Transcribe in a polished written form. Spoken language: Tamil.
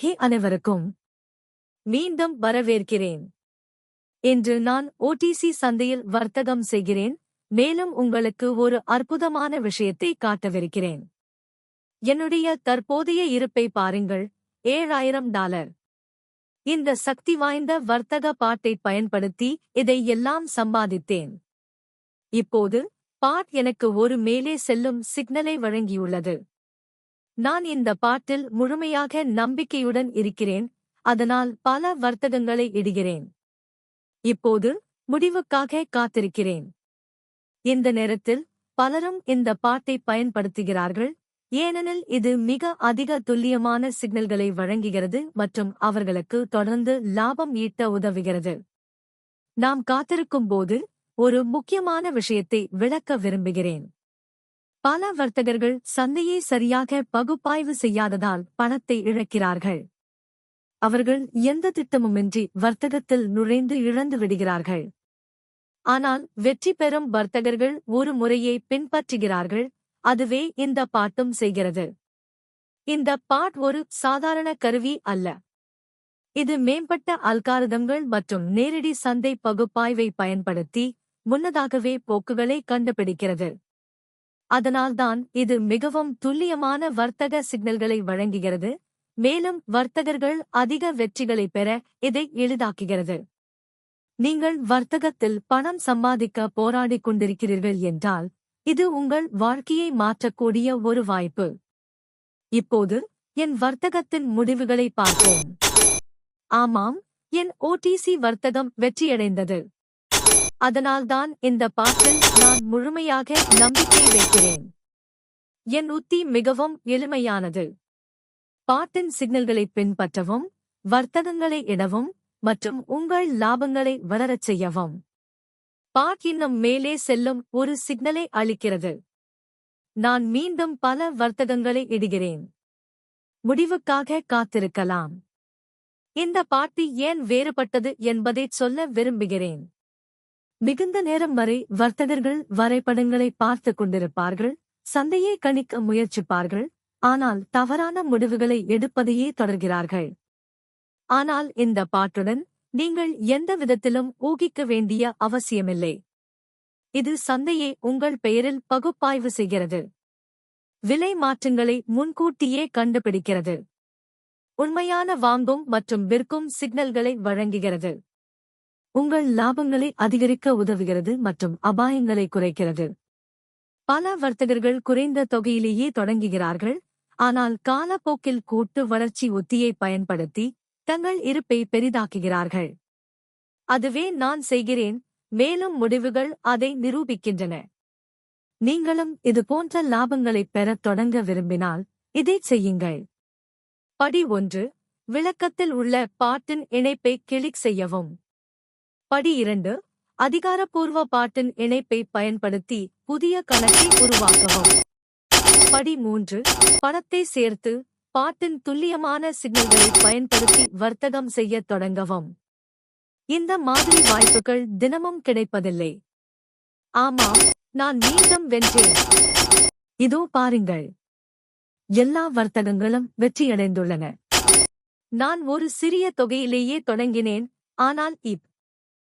ஹே அனைவருக்கும் மீண்டும் வரவேற்கிறேன். இன்று நான் OTC சந்தையில் வர்த்தகம் செய்கிறேன், மேலும் உங்களுக்கு ஒரு அற்புதமான விஷயத்தை காட்டவிருக்கிறேன். என்னுடைய தற்போதைய இருப்பை பாருங்கள், $7,000. இந்த சக்தி வாய்ந்த வர்த்தக பாட்டை பயன்படுத்தி இதை எல்லாம் சம்பாதித்தேன். இப்போது பாட் எனக்கு ஒரு மேலே செல்லும் சிக்னலை வழங்கியுள்ளது. நான் இந்த பாட்டில் முழுமையாக நம்பிக்கையுடன் இருக்கிறேன், அதனால் பல வர்த்தகங்களை இடுகிறேன். இப்போது முடிவுக்காக காத்திருக்கிறேன். இந்த நேரத்தில் பலரும் இந்த பாட்டை பயன்படுத்துகிறார்கள், ஏனெனில் இது மிக அதிக துல்லியமான சிக்னல்களை வழங்குகிறது மற்றும் அவர்களுக்கு தொடர்ந்து லாபம் ஈட்ட உதவுகிறது. நாம் காத்திருக்கும்போது ஒரு முக்கியமான விஷயத்தை விளக்க விரும்புகிறேன். பல வர்த்தகர்கள் சந்தையை சரியாக பகுப்பாய்வு செய்யாததால் பணத்தை இழக்கிறார்கள். அவர்கள் எந்த திட்டமுமின்றி வர்த்தகத்தில் நுழைந்து இழந்து விடுகிறார்கள். ஆனால் வெற்றி பெறும் வர்த்தகர்கள் ஒரு முறையை பின்பற்றுகிறார்கள், அதுவே இந்த பாட்டும் செய்கிறது. இந்த பாட் ஒரு சாதாரண கருவி அல்ல. இது மேம்பட்ட அல்காரிதம்கள் மற்றும் நேரடி சந்தை பகுப்பாய்வை பயன்படுத்தி முன்னதாகவே போக்குகளை கண்டுபிடிக்கிறது. அதனால்தான் இது மிகவும் துல்லியமான வர்த்தக சிக்னல்களை வழங்குகிறது, மேலும் வர்த்தகர்கள் அதிக வெற்றிகளை பெற இதை எளிதாக்குகிறது. நீங்கள் வர்த்தகத்தில் பணம் சம்பாதிக்க போராடிக் கொண்டிருக்கிறீர்கள் என்றால் இது உங்கள் வாழ்க்கையை மாற்றக்கூடிய ஒரு வாய்ப்பு. இப்போது என் வர்த்தகத்தின் முடிவுகளை பார்ப்போம். ஆமாம், என் OTC வர்த்தகம் வெற்றியடைந்தது. அதனால்தான் இந்த பாட்டில் நான் முழுமையாக நம்பிக்கை வைக்கிறேன். என் உத்தி மிகவும் எளிமையானது. பாட்டின் சிக்னல்களை பின்பற்றவும், வர்த்தகங்களை இடவும் மற்றும் உங்கள் லாபங்களை வளரச் செய்யவும். பாட் இன்னும் மேலே செல்லும் ஒரு சிக்னலை அளிக்கிறது. நான் மீண்டும் பல வர்த்தகங்களை இடுகிறேன். முடிவுக்காக காத்திருக்கலாம். இந்த பாட்டு ஏன் வேறுபட்டது என்பதைச் சொல்ல விரும்புகிறேன். மிகுந்த நேரம் வரை வர்த்தகர்கள் வரைபடங்களை பார்த்துக் கொண்டிருப்பார்கள், சந்தையை கணிக்க முயற்சிப்பார்கள், ஆனால் தவறான முடிவுகளை எடுப்பதையே தொடர்கிறார்கள். ஆனால் இந்த பாட்டுடன் நீங்கள் எந்த விதத்திலும் ஊகிக்க வேண்டிய அவசியமில்லை. இது சந்தையை உங்கள் பெயரில் பகுப்பாய்வு செய்கிறது. விலை மாற்றங்களை முன்கூட்டியே கண்டுபிடிக்கிறது. உண்மையான வாங்கும் மற்றும் விற்கும் சிக்னல்களை வழங்குகிறது. உங்கள் லாபங்களை அதிகரிக்க உதவுகிறது மற்றும் அபாயங்களை குறைக்கிறது. பல வர்த்தகர்கள் குறைந்த தொகையிலேயே தொடங்குகிறார்கள், ஆனால் காலப்போக்கில் கூட்டு வளர்ச்சி உத்தியை பயன்படுத்தி தங்கள் இருப்பை பெரிதாக்குகிறார்கள். அதுவே நான் செய்கிறேன், மேலும் முடிவுகள் அதை நிரூபிக்கின்றன. நீங்களும் இதுபோன்ற லாபங்களைப் பெறத் தொடங்க விரும்பினால் இதைச் செய்யுங்கள். படி 1. விளக்கத்தில் உள்ள பாட்டின் இணைப்பை கிளிக் செய்யவும். படி 2. அதிகாரப்பூர்வ பாட்டின் இணைப்பை பயன்படுத்தி புதிய கணக்கை உருவாக்கவும். படி 3. பணத்தை சேர்த்து பாட்டின் துல்லியமான சிக்னல்களை பயன்படுத்தி வர்த்தகம் செய்யத் தொடங்கவும். இந்த மாதிரி வாய்ப்புகள் தினமும் கிடைப்பதில்லை. ஆமாம், நான் மீண்டும் வென்றேன். இதோ பாருங்கள், எல்லா வர்த்தகங்களும் வெற்றியடைந்துள்ளன. நான் ஒரு சிறிய தொகையிலேயே தொடங்கினேன், ஆனால்